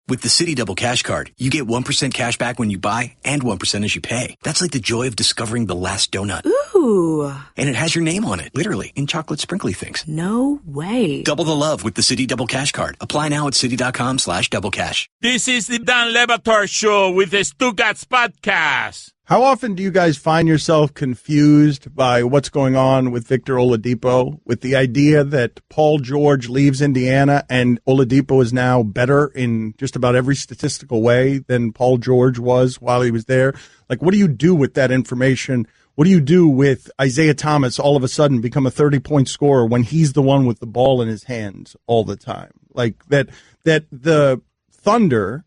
With the Citi Double Cash Card, you get 1% cash back when you buy and 1% as you pay. That's like the joy of discovering the last donut. Ooh. And it has your name on it, literally, in chocolate sprinkly things. No way. Double the love with the Citi Double Cash Card. Apply now at Citi.com/doublecash. This is the Dan Levator Show with the Stugotzs podcast. How often do you guys find yourself confused by what's going on with Victor Oladipo, with the idea that Paul George leaves Indiana and Oladipo is now better in just about every statistical way than Paul George was while he was there? Like, what do you do with that information? What do you do with Isaiah Thomas all of a sudden become a 30-point scorer when he's the one with the ball in his hands all the time? Like, that the Thunder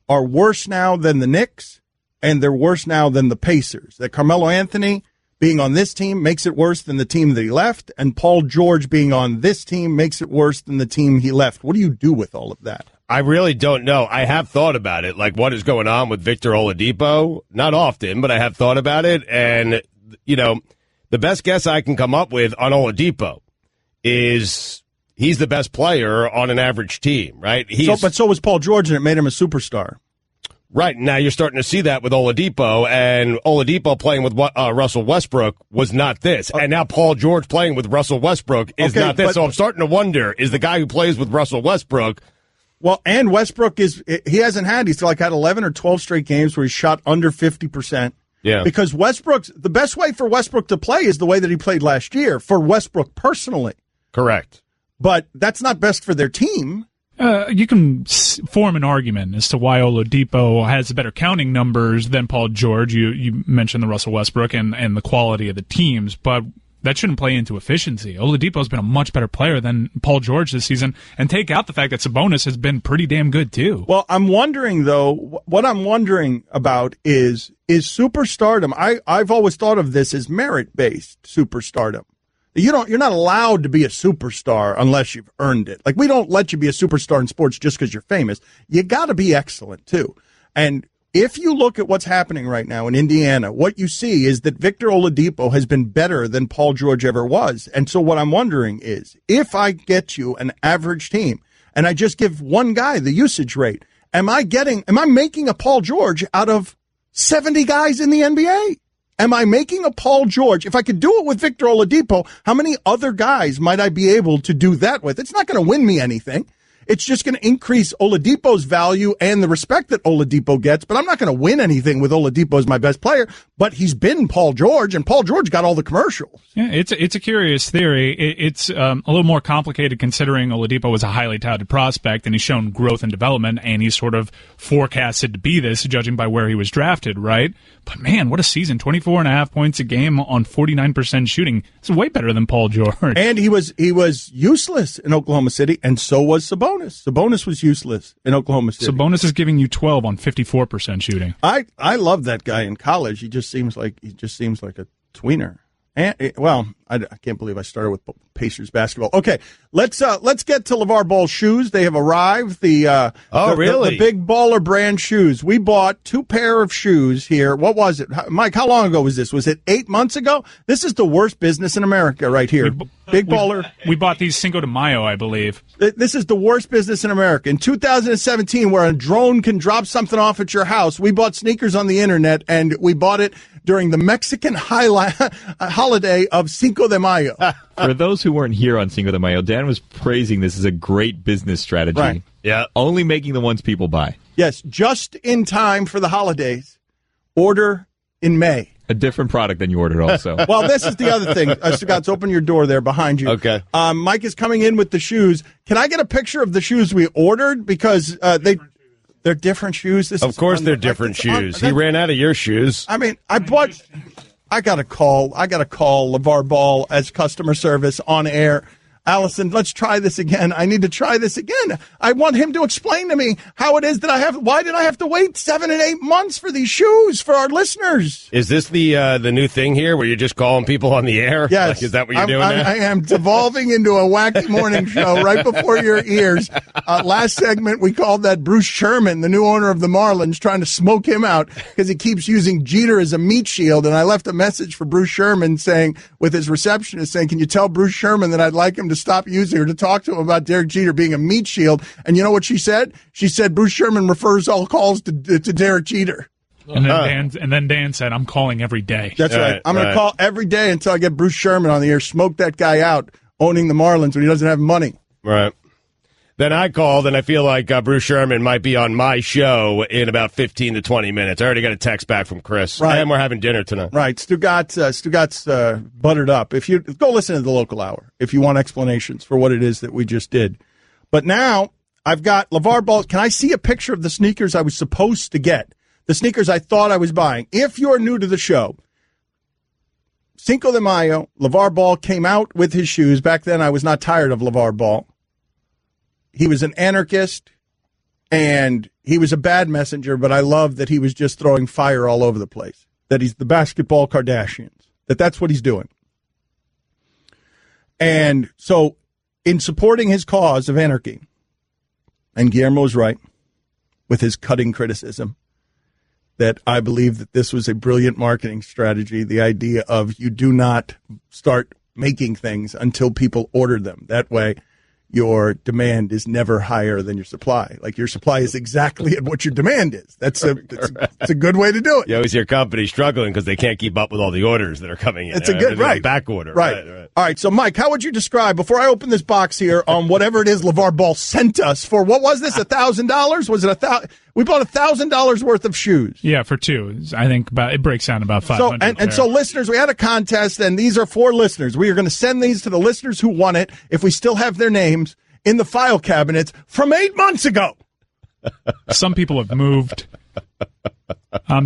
are worse now than the Knicks, and they're worse now than the Pacers. That Carmelo Anthony being on this team makes it worse than the team that he left, and Paul George being on this team makes it worse than the team he left. What do you do with all of that? I really don't know. I have thought about it, like what is going on with Victor Oladipo. Not often, but I have thought about it. And, you know, the best guess I can come up with on Oladipo is he's the best player on an average team, right? But so was Paul George, and it made him a superstar. Right, now you're starting to see that with Oladipo, and Oladipo playing with Russell Westbrook was not this. And now Paul George playing with Russell Westbrook is not this. So I'm starting to wonder, is the guy who plays with Russell Westbrook... Well, and Westbrook he's had 11 or 12 straight games where he shot under 50%. Yeah. Because the best way for Westbrook to play is the way that he played last year, for Westbrook personally. Correct. But that's not best for their team. You can form an argument as to why Oladipo has better counting numbers than Paul George. You mentioned the Russell Westbrook and the quality of the teams, but that shouldn't play into efficiency. Oladipo's been a much better player than Paul George this season, and take out the fact that Sabonis has been pretty damn good too. Well, I'm wondering, though, what I'm wondering about is superstardom. I've always thought of this as merit-based superstardom. You're not allowed to be a superstar unless you've earned it. Like, we don't let you be a superstar in sports just because you're famous. You got to be excellent, too. And if you look at what's happening right now in Indiana, what you see is that Victor Oladipo has been better than Paul George ever was. And so what I'm wondering is, if I get you an average team and I just give one guy the usage rate, am I making a Paul George out of 70 guys in the NBA? Am I making a Paul George? If I could do it with Victor Oladipo, how many other guys might I be able to do that with? It's not going to win me anything. It's just going to increase Oladipo's value and the respect that Oladipo gets, but I'm not going to win anything with Oladipo as my best player, but he's been Paul George, and Paul George got all the commercials. Yeah, it's a curious theory. It's a little more complicated considering Oladipo was a highly touted prospect, and he's shown growth and development, and he's sort of forecasted to be this, judging by where he was drafted, right? But man, what a season. 24.5 points a game on 49% shooting. It's way better than Paul George. And he was useless in Oklahoma City, and so was Sabonis. Sabonis was useless in Oklahoma City. Sabonis is giving you 12 on 54% shooting. I love that guy in college. He just seems like a tweener. And, I can't believe I started with Pacers basketball. Okay, let's get to LeVar Ball's shoes. They have arrived. Really? The Big Baller brand shoes. We bought 2 pair of shoes here. What was it, Mike? How long ago was this? Was it 8 months ago? This is the worst business in America, right here. Big Baller. We bought these Cinco de Mayo, I believe. This is the worst business in America. In 2017, where a drone can drop something off at your house, we bought sneakers on the internet, and we bought it during the Mexican holiday of Cinco de Mayo. For those who weren't here on Cinco de Mayo, Dan was praising this as a great business strategy. Right. Yeah. Only making the ones people buy. Yes, just in time for the holidays. Order in May. A different product than you ordered also. Well, this is the other thing. Scott's, open your door there behind you. Okay. Mike is coming in with the shoes. Can I get a picture of the shoes we ordered? Because they're different shoes. Of course they're different shoes. He ran out of your shoes. I mean, I got to call LeVar Ball as customer service on air. Allison, let's try this again. I need to try this again. I want him to explain to me how it is that why did I have to wait 7 and 8 months for these shoes for our listeners? Is this the new thing here where you're just calling people on the air? Yes. Like, is that what you're doing now? I am devolving into a wacky morning show right before your ears. Last segment, we called that Bruce Sherman, the new owner of the Marlins, trying to smoke him out because he keeps using Jeter as a meat shield. And I left a message for Bruce Sherman with his receptionist saying, can you tell Bruce Sherman that I'd like him to to stop using her to talk to him about Derek Jeter being a meat shield. And you know what she said? She said Bruce Sherman refers all calls to Derek Jeter. And then Dan said, I'm calling every day. That's right. I'm going to call every day until I get Bruce Sherman on the air, smoke that guy out owning the Marlins when he doesn't have money. Right. Then I called, and I feel like Bruce Sherman might be on my show in about 15 to 20 minutes. I already got a text back from Chris. Right. And we're having dinner tonight. Right. Stugotzs buttered up. If you go listen to the local hour, if you want explanations for what it is that we just did. But now I've got LeVar Ball. Can I see a picture of the sneakers I was supposed to get? The sneakers I thought I was buying. If you're new to the show, Cinco de Mayo, LeVar Ball came out with his shoes. Back then I was not tired of LeVar Ball. He was an anarchist, and he was a bad messenger, but I love that he was just throwing fire all over the place, that he's the basketball Kardashians, that's what he's doing. And so in supporting his cause of anarchy, and Guillermo's right with his cutting criticism, that I believe that this was a brilliant marketing strategy, the idea of you do not start making things until people order them. That way, your demand is never higher than your supply. Like your supply is exactly at what your demand is. It's a good way to do it. You always hear companies struggling because they can't keep up with all the orders that are coming in. It's a good, right. Back order. Right. All right. So, Mike, how would you describe, before I open this box here, on whatever it is LeVar Ball sent us for, what was this, $1,000? Was it $1,000? We bought $1,000 worth of shoes. Yeah, for two. I think it breaks down about 500. And so, listeners, we had a contest, and these are for listeners. We are going to send these to the listeners who won it, if we still have their names, in the file cabinets from 8 months ago. Some people have moved.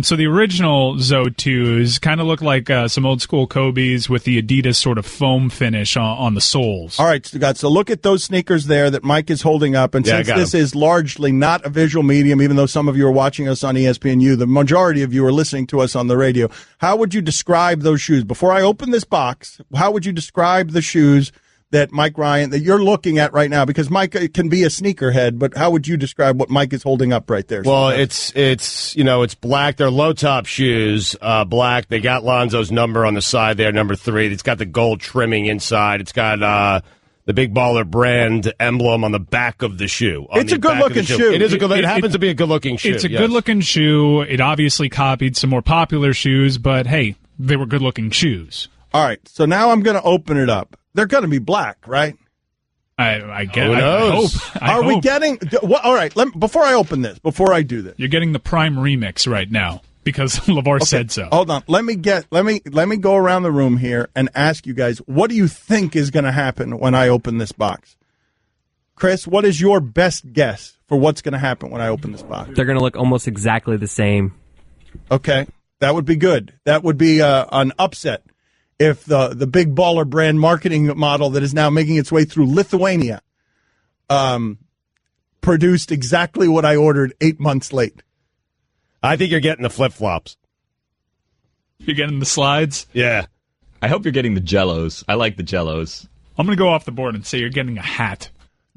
So the original Zo 2s kind of look like some old school Kobe's with the Adidas sort of foam finish on the soles. All right, Stugotzs, so look at those sneakers there that Mike is holding up. And since this is largely not a visual medium, even though some of you are watching us on ESPNU, the majority of you are listening to us on the radio. How would you describe those shoes? Before I open this box, how would you describe the shoes that Mike Ryan, that you're looking at right now? Because Mike can be a sneakerhead, but how would you describe what Mike is holding up right there? Well, it's black. They're low-top shoes, black. They got Lonzo's number on the side there, number 3. It's got the gold trimming inside. It's got the Big Baller brand emblem on the back of the shoe. It's a good-looking shoe. It is a good. It happens to be a good-looking shoe. It's a good-looking shoe. It obviously copied some more popular shoes, but hey, they were good-looking shoes. All right, so now I'm going to open it up. They're going to be black, right? I guess. Who knows? I hope. We getting? Well, all right. Before I open this, before I do this, you're getting the Prime remix right now because LeVar said so. Hold on. Let me go around the room here and ask you guys, what do you think is going to happen when I open this box? Chris, what is your best guess for what's going to happen when I open this box? They're going to look almost exactly the same. Okay, that would be good. That would be an upset. If the Big Baller brand marketing model that is now making its way through Lithuania produced exactly what I ordered 8 months late. I think you're getting the flip-flops. You're getting the slides? Yeah. I hope you're getting the Jellos. I like the Jellos. I'm going to go off the board and say you're getting a hat.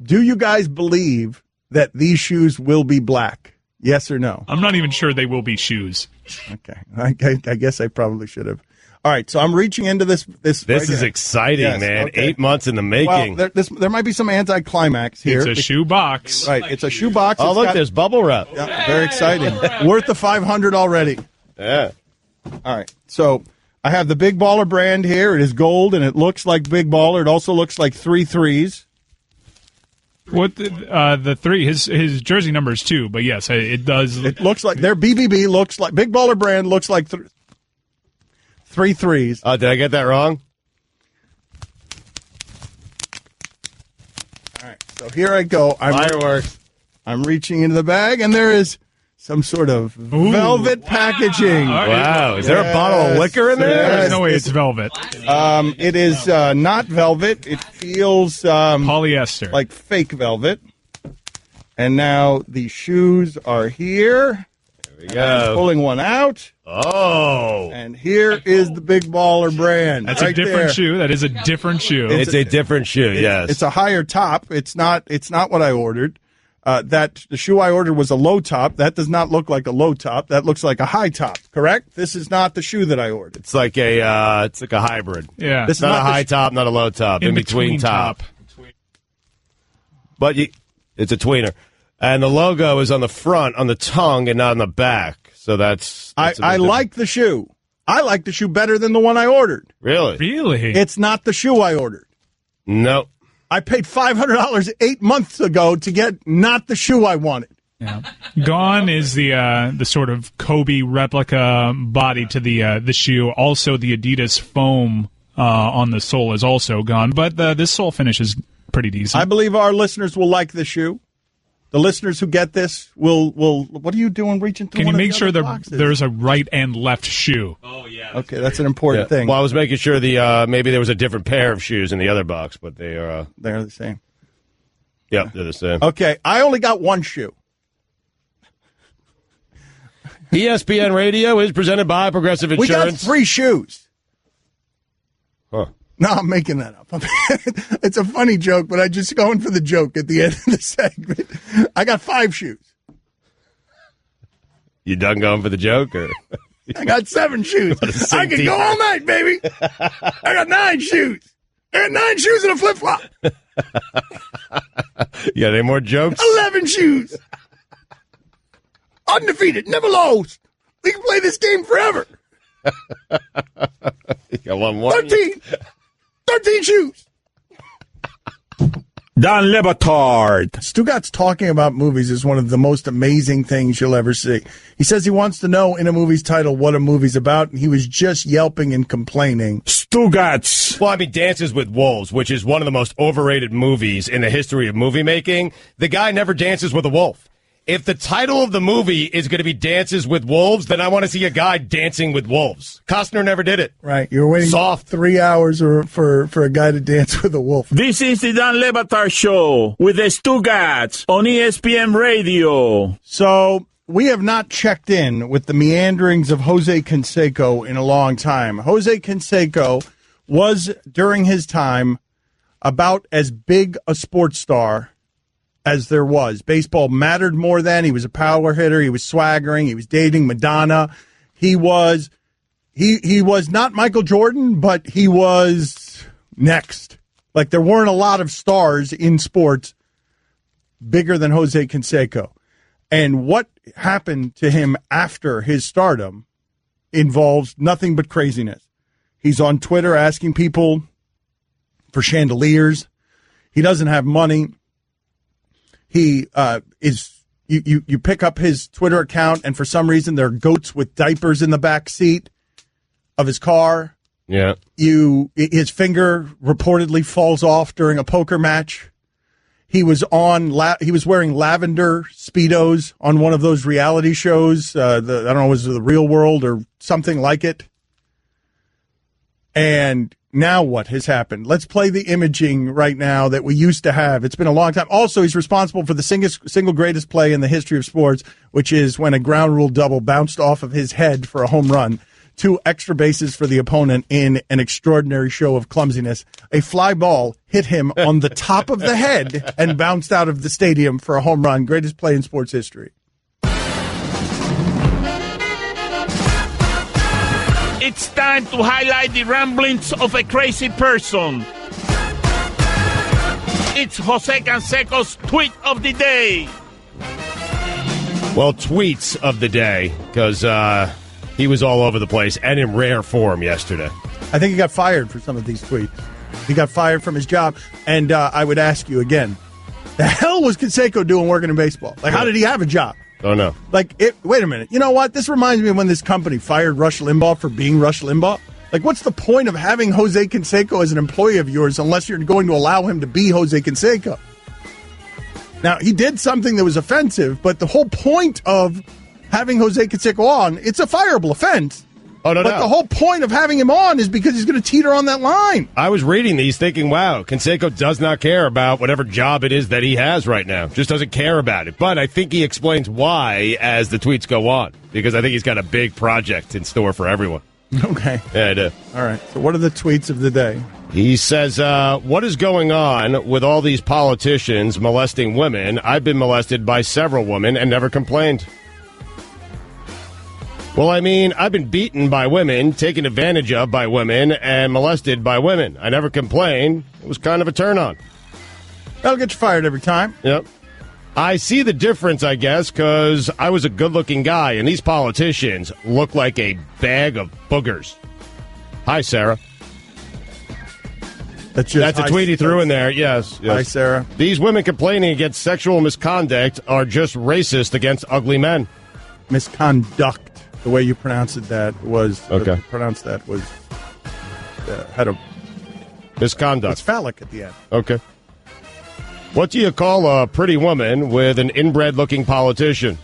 Do you guys believe that these shoes will be black? Yes or no? I'm not even sure they will be shoes. Okay. I guess I probably should have. All right, so I'm reaching into this. This right is exciting, yes, man. Okay. 8 months in the making. Well, there might be some anticlimax here. It's a shoe box. Right, it's a shoe box. Oh, look, there's bubble wrap. Yeah, very exciting. Worth the $500 already. Yeah. All right, so I have the Big Baller brand here. It is gold, and it looks like Big Baller. It also looks like 3 3s. What the 3? His jersey number is 2, but yes, it does. It looks like their BBB looks like Big Baller brand looks like 3 3s. Oh, did I get that wrong? All right, so here I go. Fireworks. I'm reaching into the bag, and there is some sort of velvet packaging. Wow, is there a bottle of liquor in there? There's no way it's velvet. It is not velvet. It feels polyester, like fake velvet. And now the shoes are here. There we go. I'm pulling one out. Oh. And here is the Big Baller brand. That's right a different there. shoe. That is a different shoe. It's a different shoe, yes. It's a higher top. It's not what I ordered. The shoe I ordered was a low top. That does not look like a low top. That looks like a high top, correct? This is not the shoe that I ordered. It's like a hybrid. Yeah. It's not a high top, not a low top. In between top. but it's a tweener. And the logo is on the front, on the tongue, and not on the back. So that's I like the shoe. I like the shoe better than the one I ordered. Really? Really? It's not the shoe I ordered. No. I paid $500 8 months ago to get not the shoe I wanted. Yeah. Gone is the sort of Kobe replica body to the shoe. Also, the Adidas foam on the sole is also gone. But this sole finish is pretty decent. I believe our listeners will like the shoe. The listeners who get this will. What are you doing reaching through? Can you one of make the sure other boxes? there's a right and left shoe? Oh, yeah. Okay, that's an important thing. Well, I was making sure maybe there was a different pair of shoes in the other box, but they are. They're the same. Yeah, they're the same. Okay, I only got one shoe. ESPN Radio is presented by Progressive We got Insurance. 3 shoes. Huh. No, I'm making that up. It's a funny joke, but I just going for the joke at the end of the segment. I got 5 shoes. You done going for the joke, or? I got 7 shoes. I can go all night, baby. I got 9 shoes. I got 9 shoes and a flip-flop. You got any more jokes? 11 shoes. Undefeated, never lost. We can play this game forever. You got one more? 13 shoes. Dan Lebatard. Stugotzs talking about movies is one of the most amazing things you'll ever see. He says he wants to know in a movie's title what a movie's about, and he was just yelping and complaining. Stugotzs. Well, I mean, Dances with Wolves, which is one of the most overrated movies in the history of movie making. The guy never dances with a wolf. If the title of the movie is going to be Dances with Wolves, then I want to see a guy dancing with wolves. Costner never did it. Right, you're waiting Soft. 3 hours for a guy to dance with a wolf. This is the Dan Lebatard Show with the Stugotzs on ESPN Radio. So we have not checked in with the meanderings of Jose Canseco in a long time. Jose Canseco was, during his time, about as big a sports star as there was. Baseball mattered more then. He was a power hitter. He was swaggering. He was dating Madonna. He was not Michael Jordan, but he was next. Like, there weren't a lot of stars in sports bigger than Jose Canseco. And what happened to him after his stardom involves nothing but craziness. He's on Twitter asking people for chandeliers. He doesn't have money. He you pick up his Twitter account, and for some reason there are goats with diapers in the back seat of his car. Yeah. His finger reportedly falls off during a poker match. He was wearing lavender Speedos on one of those reality shows. I don't know, was it The Real World or something like it? And now what has happened? Let's play the imaging right now that we used to have. It's been a long time. Also, he's responsible for the single greatest play in the history of sports, which is when a ground rule double bounced off of his head for a home run. 2 extra bases for the opponent in an extraordinary show of clumsiness. A fly ball hit him on the top of the head and bounced out of the stadium for a home run. Greatest play in sports history. It's time to highlight the ramblings of a crazy person. It's Jose Canseco's tweet of the day. Well, tweets of the day, because he was all over the place and in rare form yesterday. I think he got fired for some of these tweets. He got fired from his job. And I would ask you again, the hell was Canseco doing working in baseball? Like, how did he have a job? Oh, no. Wait a minute. You know what? This reminds me of when this company fired Rush Limbaugh for being Rush Limbaugh. Like, what's the point of having Jose Canseco as an employee of yours unless you're going to allow him to be Jose Canseco? Now, he did something that was offensive, but the whole point of having Jose Canseco on, it's a fireable offense. Oh, no, but the whole point of having him on is because he's going to teeter on that line. I was reading these thinking, wow, Canseco does not care about whatever job it is that he has right now. Just doesn't care about it. But I think he explains why as the tweets go on, because I think he's got a big project in store for everyone. Okay. Yeah, I do. All right. So what are the tweets of the day? He says, what is going on with all these politicians molesting women? I've been molested by several women and never complained. Well, I mean, I've been beaten by women, taken advantage of by women, and molested by women. I never complained. It was kind of a turn-on. That'll get you fired every time. Yep. I see the difference, I guess, because I was a good-looking guy, and these politicians look like a bag of boogers. Hi, Sarah. That's a tweet he threw in there. Yes. Hi, Sarah. These women complaining against sexual misconduct are just racist against ugly men. Misconduct. The way you pronounced that was okay. Had a misconduct. It's phallic at the end. Okay. What do you call a pretty woman with an inbred-looking politician?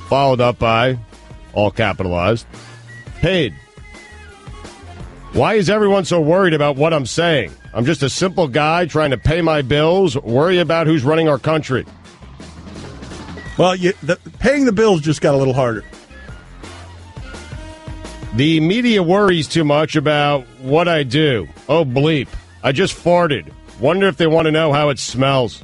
Followed up by, all capitalized, paid. Why is everyone so worried about what I'm saying? I'm just a simple guy trying to pay my bills, worry about who's running our country. Well, paying the bills just got a little harder. The media worries too much about what I do. Oh, bleep. I just farted. Wonder if they want to know how it smells.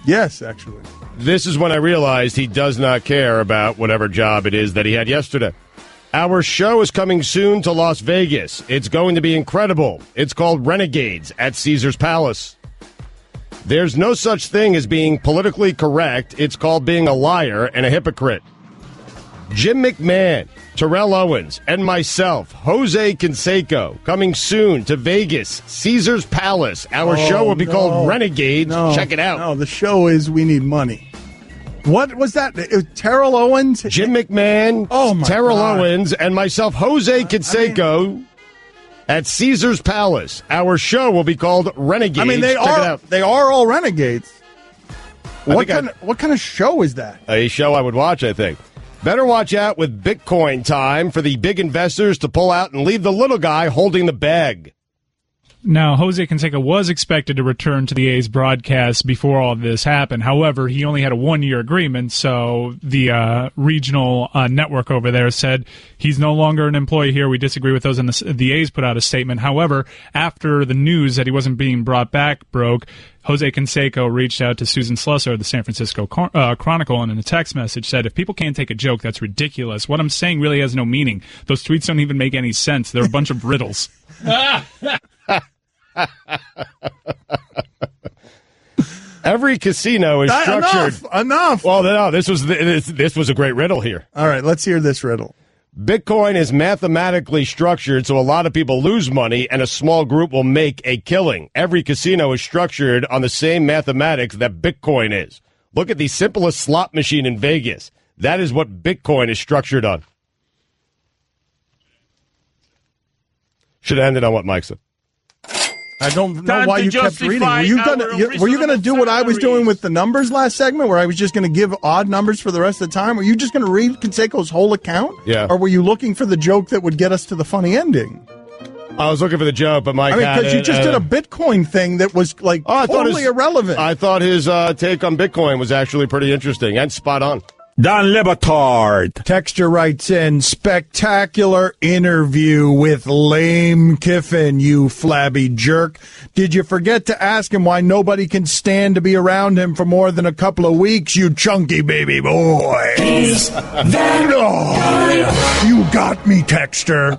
Yes, actually. This is when I realized he does not care about whatever job it is that he had yesterday. Our show is coming soon to Las Vegas. It's going to be incredible. It's called Renegades at Caesar's Palace. There's no such thing as being politically correct. It's called being a liar and a hypocrite. Jim McMahon, Terrell Owens, and myself, Jose Canseco, coming soon to Vegas, Caesar's Palace. Our show will be called Renegades. Check it out. No, the show is We Need Money. What was that? Terrell Owens? Jim McMahon, Terrell Owens, and myself, Jose Canseco, at Caesar's Palace. Our show will be called Renegades. I mean, they are all renegades. What kind of show is that? A show I would watch, I think. Better watch out with Bitcoin time for the big investors to pull out and leave the little guy holding the bag. Now, Jose Canseco was expected to return to the A's broadcast before all of this happened. However, he only had a one-year agreement, so the regional network over there said he's no longer an employee here. We disagree with those, and the A's put out a statement. However, after the news that he wasn't being brought back broke, Jose Canseco reached out to Susan Slusser of the San Francisco Chronicle and in a text message said, if people can't take a joke, that's ridiculous. What I'm saying really has no meaning. Those tweets don't even make any sense. They're a bunch of riddles. Every casino is structured. Enough. Well, no, this was a great riddle here. All right, let's hear this riddle. Bitcoin is mathematically structured so a lot of people lose money and a small group will make a killing. Every casino is structured on the same mathematics that Bitcoin is. Look at the simplest slot machine in Vegas. That is what Bitcoin is structured on. Should have ended on what Mike said. I don't know why you kept reading. Were you gonna do what I was doing with the numbers last segment, where I was just gonna give odd numbers for the rest of the time? Were you just gonna read Canseco's whole account? Yeah. Or were you looking for the joke that would get us to the funny ending? I was looking for the joke, but Mike because you just did a Bitcoin thing that was totally irrelevant. I thought his take on Bitcoin was actually pretty interesting and spot on. Don Lebatard. Texture writes in, spectacular interview with Lame Kiffin, you flabby jerk. Did you forget to ask him why nobody can stand to be around him for more than a couple of weeks, you chunky baby boy? He's that guy. You got me, Texter.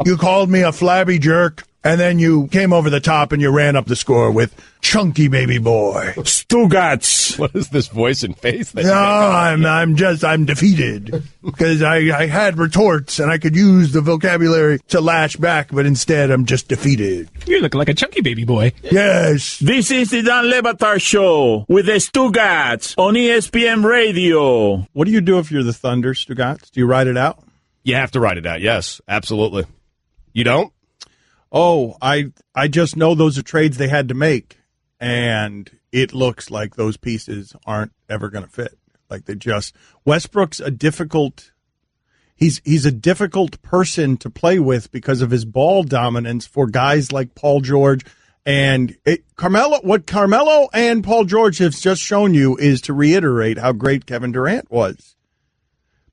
You called me a flabby jerk, and then you came over the top and you ran up the score with chunky baby boy. Stugotzs. What is this voice and face? No, I'm defeated because I had retorts and I could use the vocabulary to lash back, but instead I'm just defeated. You look like a chunky baby boy. Yes. This is the Don Lebatard Show with the Stugotzs on ESPN Radio. What do you do if you're the Thunder, Stugotzs? Do you write it out? You have to write it out, yes, absolutely. You don't? Oh, I just know those are trades they had to make, and it looks like those pieces aren't ever going to fit. Like Westbrook's a difficult. He's a difficult person to play with because of his ball dominance for guys like Paul George and Carmelo. What Carmelo and Paul George have just shown you is to reiterate how great Kevin Durant was.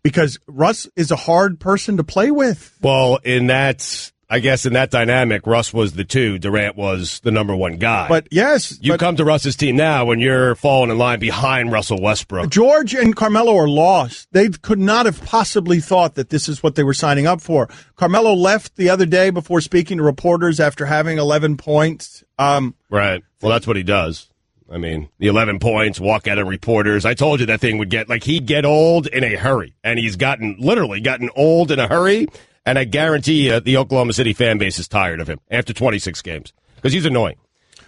Because Russ is a hard person to play with. Well, and that's I guess in that dynamic, Russ was the 2, Durant was the number 1 guy. But yes, you come to Russ's team now when you're falling in line behind Russell Westbrook. George and Carmelo are lost. They could not have possibly thought that this is what they were signing up for. Carmelo left the other day before speaking to reporters after having 11 points. Right. Well, that's what he does. I mean, the 11 points, walk out of reporters. I told you that thing would he'd get old in a hurry. And he's literally gotten old in a hurry. And I guarantee you the Oklahoma City fan base is tired of him after 26 games because he's annoying.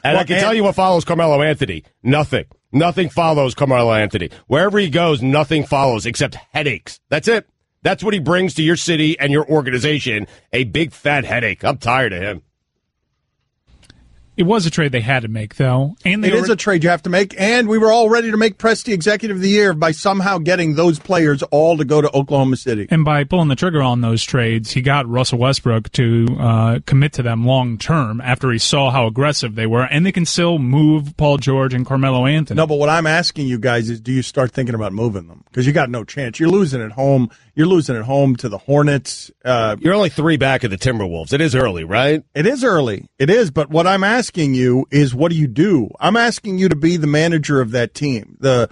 And I can tell you what follows Carmelo Anthony. Nothing. Nothing follows Carmelo Anthony. Wherever he goes, nothing follows except headaches. That's it. That's what he brings to your city and your organization, a big fat headache. I'm tired of him. It was a trade they had to make, though. And it is a trade you have to make, and we were all ready to make Presti Executive of the Year by somehow getting those players all to go to Oklahoma City. And by pulling the trigger on those trades, he got Russell Westbrook to commit to them long term after he saw how aggressive they were, and they can still move Paul George and Carmelo Anthony. No, but what I'm asking you guys is, do you start thinking about moving them? Because you got no chance. You're losing at home. You're losing at home to the Hornets. You're only 3 back of the Timberwolves. It is early, right? It is early. It is. But what I'm asking you is, what do you do? I'm asking you to be the manager of that team, the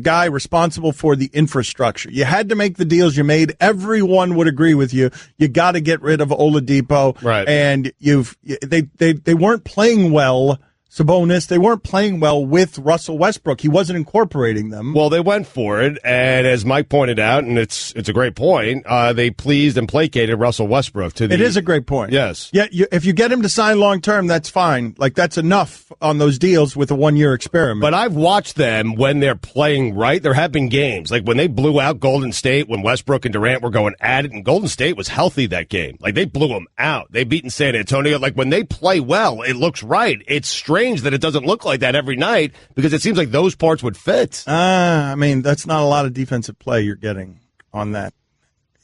guy responsible for the infrastructure. You had to make the deals you made. Everyone would agree with you. You got to get rid of Oladipo. Right. And they weren't playing well. Sabonis, they weren't playing well with Russell Westbrook. He wasn't incorporating them. Well, they went for it, and as Mike pointed out, and it's a great point, they pleased and placated Russell Westbrook to the... It is a great point. Yes. Yeah, if you get him to sign long-term, that's fine. Like, that's enough on those deals with a one-year experiment. But I've watched them when they're playing right. There have been games, like when they blew out Golden State, when Westbrook and Durant were going at it, and Golden State was healthy that game. Like, they blew them out. They beaten San Antonio. Like, when they play well, it looks right. It's strange that it doesn't look like that every night because it seems like those parts would fit. I mean, that's not a lot of defensive play you're getting on that.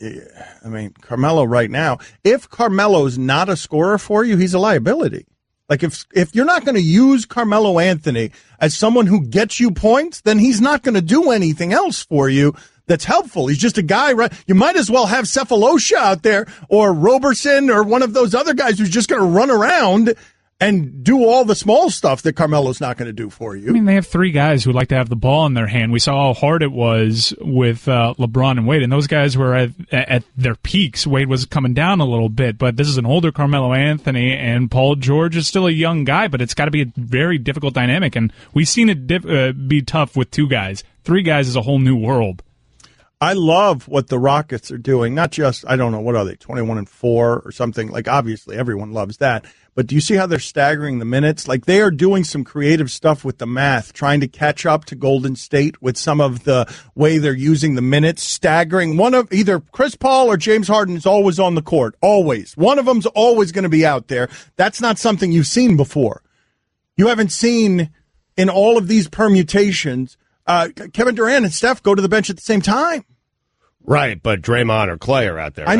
I mean, Carmelo right now, if Carmelo's not a scorer for you, he's a liability. Like, if you're not going to use Carmelo Anthony as someone who gets you points, then he's not going to do anything else for you that's helpful. He's just a guy, right? You might as well have Cephalosha out there or Roberson or one of those other guys who's just going to run around and do all the small stuff that Carmelo's not going to do for you. I mean, they have 3 guys who like to have the ball in their hand. We saw how hard it was with LeBron and Wade, and those guys were at their peaks. Wade was coming down a little bit, but this is an older Carmelo Anthony, and Paul George is still a young guy, but it's got to be a very difficult dynamic, and we've seen it be tough with 2 guys. 3 guys is a whole new world. I love what the Rockets are doing. Not just, I don't know, what are they, 21-4 or something? Like, obviously, everyone loves that. But do you see how they're staggering the minutes? Like, they are doing some creative stuff with the math, trying to catch up to Golden State with some of the way they're using the minutes, staggering. One of either Chris Paul or James Harden is always on the court, always. One of them's always going to be out there. That's not something you've seen before. You haven't seen in all of these permutations Kevin Durant and Steph go to the bench at the same time. Right, but Draymond or Clay are out there. I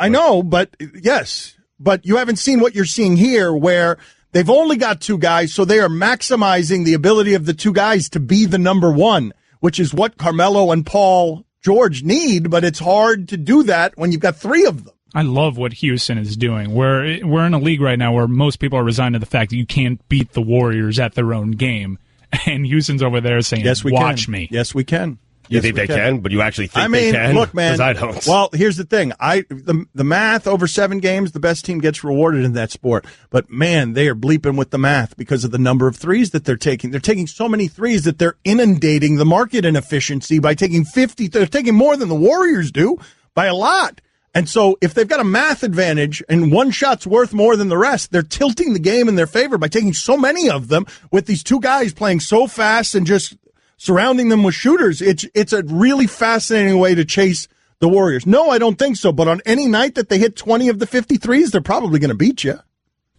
know, but yes. But you haven't seen what you're seeing here, where they've only got 2 guys, so they are maximizing the ability of the 2 guys to be the number 1, which is what Carmelo and Paul George need, but it's hard to do that when you've got 3 of them. I love what Houston is doing. We're in a league right now where most people are resigned to the fact that you can't beat the Warriors at their own game, and Houston's over there saying, "Yes, we watch can. me." Yes, we can. You think they can? But you actually think they can? Look, man. 'Cause I don't. Well, here's the thing. The math over 7 games, the best team gets rewarded in that sport. But, man, they are bleeping with the math because of the number of threes that they're taking. They're taking so many threes that they're inundating the market inefficiency by taking 50. They're taking more than the Warriors do by a lot. And so if they've got a math advantage and one shot's worth more than the rest, they're tilting the game in their favor by taking so many of them with these 2 guys playing so fast and just surrounding them with shooters. It's a really fascinating way to chase the Warriors. No, I don't think so. But on any night that they hit 20 of the 53s, they're probably going to beat you.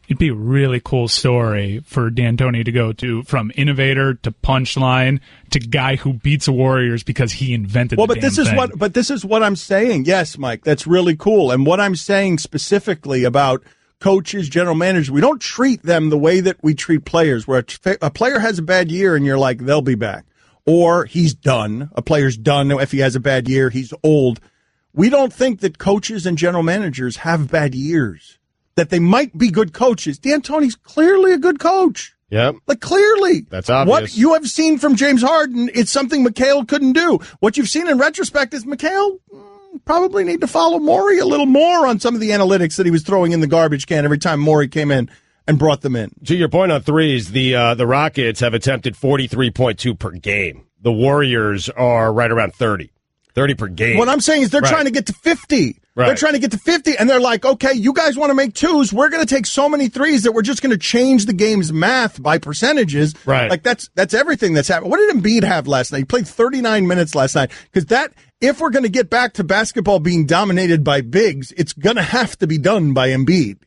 It'd be a really cool story for D'Antoni to go to, from innovator to punchline to guy who beats the Warriors because he invented the damn thing. But this is what I'm saying. Yes, Mike, that's really cool. And what I'm saying specifically about coaches, general managers, we don't treat them the way that we treat players, where a player has a bad year and you're like, they'll be back. Or he's done. A player's done. If he has a bad year, he's old. we don't think that coaches and general managers have bad years, that they might be good coaches. D'Antoni's clearly a good coach. Yep. Like, clearly. That's obvious. What you have seen from James Harden, it's something McHale couldn't do. What you've seen in retrospect is McHale probably need to follow Morey a little more on some of the analytics that he was throwing in the garbage can every time Morey came in and brought them in. To your point on threes, the Rockets have attempted 43.2 per game. The Warriors are right around 30 per game. What I'm saying is they're trying to get to 50. Right. They're trying to get to 50, and they're like, okay, you guys want to make twos. We're going to take so many threes that we're just going to change the game's math by percentages. Right. Like, that's everything that's happened. What did Embiid have last night? He played 39 minutes last night. Because if we're going to get back to basketball being dominated by bigs, it's going to have to be done by Embiid.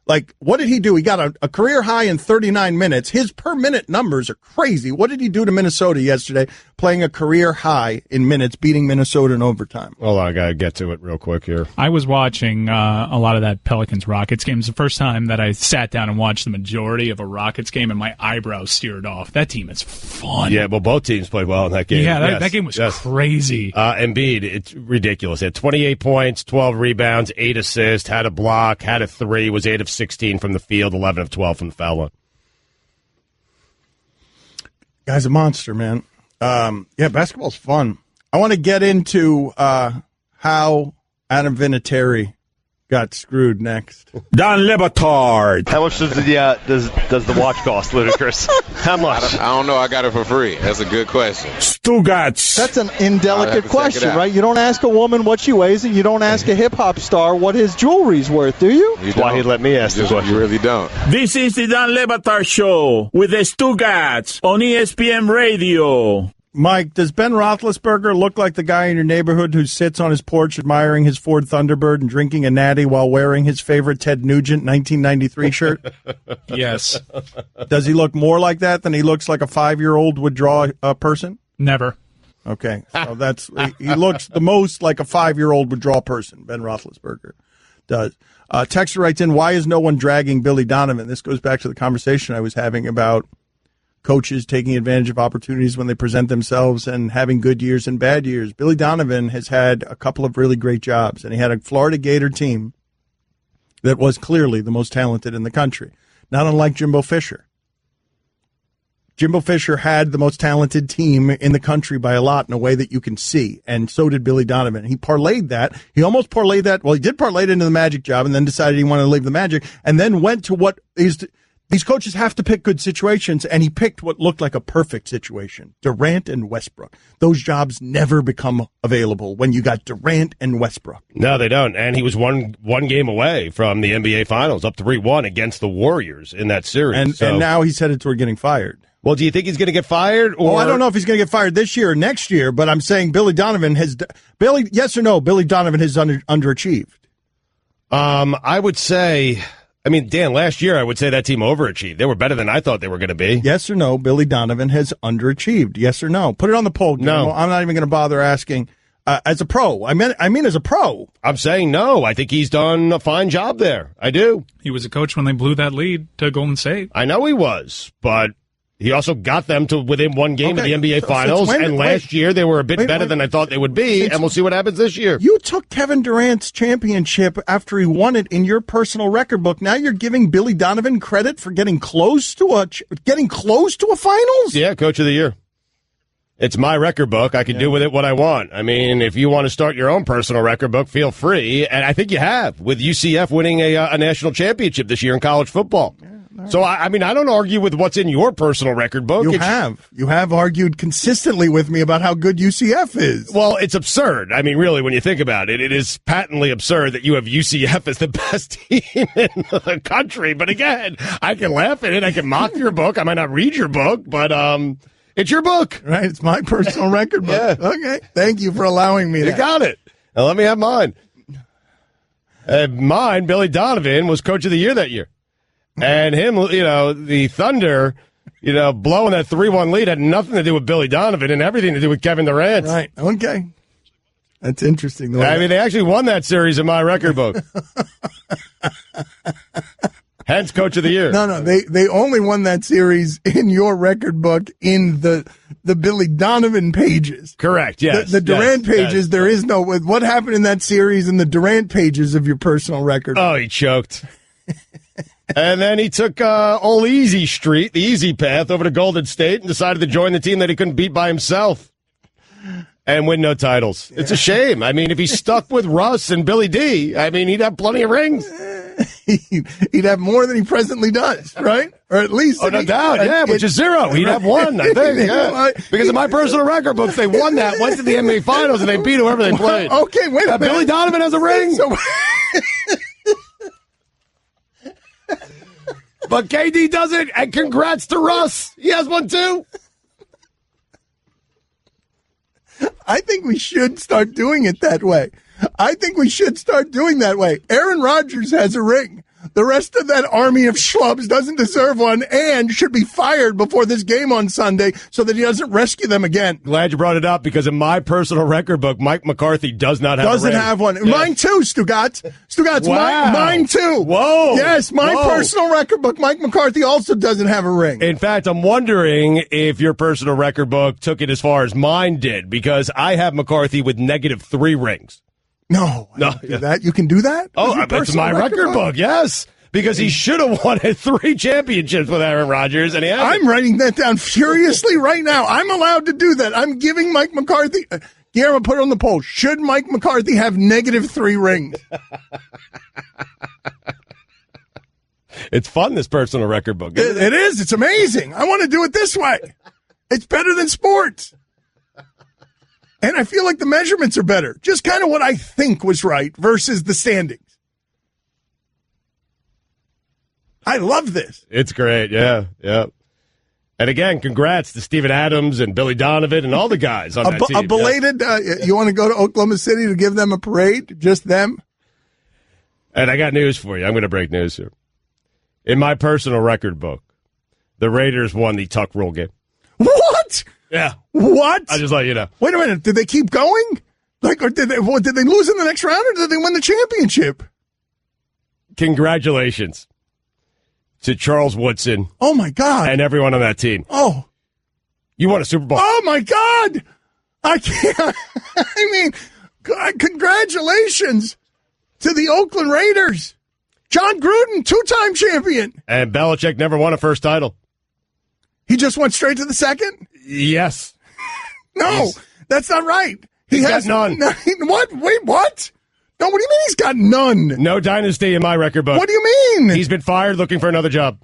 Like, what did he do? He got a career high in 39 minutes. His per-minute numbers are crazy. What did he do to Minnesota yesterday, playing a career high in minutes, beating Minnesota in overtime? Hold on, I got to get to it real quick here. I was watching a lot of that Pelicans-Rockets game. It's the first time that I sat down and watched the majority of a Rockets game, and my eyebrows steered off. That team is fun. Yeah, well, both teams played well in that game. Yeah, that game was crazy. Embiid, it's ridiculous. He had 28 points, 12 rebounds, 8 assists, had a block, had a 3, was 8 of 16 from the field, 11 of 12 from the foul line. Guy's a monster, man. Yeah, basketball's fun. I want to get into how Adam Vinatieri got screwed next. Don Lebatard. How much does the watch cost, Ludacris? How much? I don't know. I got it for free. That's a good question. Stugotzs. That's an indelicate question, right? You don't ask a woman what she weighs, and you don't ask a hip-hop star what his jewelry's worth, do you? That's why he let me ask the question. You really don't. This is the Don Lebatard Show with the Stugotzs on ESPN Radio. Mike, does Ben Roethlisberger look like the guy in your neighborhood who sits on his porch admiring his Ford Thunderbird and drinking a natty while wearing his favorite Ted Nugent 1993 shirt? Yes. Does he look more like that than he looks like a 5-year-old would draw a person? Never. Okay, so he looks the most like a 5-year-old would draw a person, Ben Roethlisberger does. Texter writes in, why is no one dragging Billy Donovan? This goes back to the conversation I was having about coaches taking advantage of opportunities when they present themselves and having good years and bad years. Billy Donovan has had a couple of really great jobs, and he had a Florida Gator team that was clearly the most talented in the country, not unlike Jimbo Fisher. Jimbo Fisher had the most talented team in the country by a lot in a way that you can see, and so did Billy Donovan. He parlayed that. He almost parlayed that. Well, he did parlay it into the Magic job and then decided he wanted to leave the Magic and then went to what is – these coaches have to pick good situations, and he picked what looked like a perfect situation, Durant and Westbrook. Those jobs never become available when you got Durant and Westbrook. No, they don't. And he was one game away from the NBA Finals, up 3-1 against the Warriors in that series. And now he's headed toward getting fired. Well, do you think he's going to get fired? Or I don't know if he's going to get fired this year or next year, but I'm saying Billy Donovan has – yes or no, Billy Donovan has underachieved. I would say – I mean, Dan, last year I would say that team overachieved. They were better than I thought they were going to be. Yes or no, Billy Donovan has underachieved. Yes or no? Put it on the poll. No. I'm not even going to bother asking as a pro. I mean as a pro. I'm saying no. I think he's done a fine job there. I do. He was a coach when they blew that lead to Golden State. I know he was, but he also got them to within one game of the NBA Finals, and last year they were a bit better than I thought they would be, and we'll see what happetz this year. You took Kevin Durant's championship after he won it in your personal record book. Now you're giving Billy Donovan credit for getting close to a finals? Yeah, Coach of the Year. It's my record book. I can do with it what I want. I mean, if you want to start your own personal record book, feel free, and I think you have, with UCF winning a national championship this year in college football. So, I mean, I don't argue with what's in your personal record book. You have argued consistently with me about how good UCF is. Well, it's absurd. I mean, really, when you think about it, it is patently absurd that you have UCF as the best team in the country. But again, I can laugh at it. I can mock your book. I might not read your book, but it's your book. Right? It's my personal record book. Yeah. Okay. Thank you for allowing me that. You got it. Now, let me have mine. Mine, Billy Donovan, was Coach of the Year that year. And him, the Thunder, blowing that 3-1 lead had nothing to do with Billy Donovan and everything to do with Kevin Durant. Right. Okay. That's interesting. I mean, they actually won that series in my record book. Hence, Coach of the Year. No, they only won that series in your record book in the Billy Donovan pages. Correct, yes. The Durant pages, there is no, what happened in that series in the Durant pages of your personal record? Oh, he choked. And then he took old Easy Street, the easy path, over to Golden State and decided to join the team that he couldn't beat by himself and win no titles. It's a shame. I mean, if he stuck with Russ and Billy D, I mean, he'd have plenty of rings. He'd have more than he presently does, right? Or at least. Oh, no doubt, yeah, which is zero. He'd have one, I think, yeah. Because in my personal record books, they won that, went to the NBA Finals, and they beat whoever they played. Okay, wait a minute. Billy Donovan has a ring. So, but KD doesn't, and congrats to Russ. He has one, too. I think we should start doing it that way. Aaron Rodgers has a ring. The rest of that army of schlubs doesn't deserve one and should be fired before this game on Sunday so that he doesn't rescue them again. Glad you brought it up because in my personal record book, Mike McCarthy does not have a ring. Doesn't have one. Yeah. Mine too, Stugotzs. Wow. Mine too. Whoa. Yes, my personal record book, Mike McCarthy also doesn't have a ring. In fact, I'm wondering if your personal record book took it as far as mine did because I have McCarthy with -3 rings. No, do that. You can do that? Oh, that's my record book. Yes, because he should have won 3 championships with Aaron Rodgers, and he hasn't. I'm writing that down furiously right now. I'm allowed to do that. I'm giving Mike McCarthy. Guillermo, put it on the poll. Should Mike McCarthy have -3 rings? It's fun, this personal record book. It is. It's amazing. I want to do it this way. It's better than sports. And I feel like the measurements are better. Just kind of what I think was right versus the standings. I love this. It's great. Yeah. And again, congrats to Steven Adams and Billy Donovan and all the guys on that team. A belated, you want to go to Oklahoma City to give them a parade? Just them? And I got news for you. I'm going to break news here. In my personal record book, the Raiders won the tuck rule game. What? Yeah. What? I just let you know. Wait a minute. Did they keep going? Or did they lose in the next round, or did they win the championship? Congratulations to Charles Woodson. Oh, my God. And everyone on that team. Oh. You won a Super Bowl. Oh, my God. I can't. I mean, congratulations to the Oakland Raiders. John Gruden, 2-time champion. And Belichick never won a first title. He just went straight to the second? Yes. No, that's not right. He's got none. What? Wait, what? No, what do you mean he's got none? No dynasty in my record book. What do you mean? He's been fired looking for another job.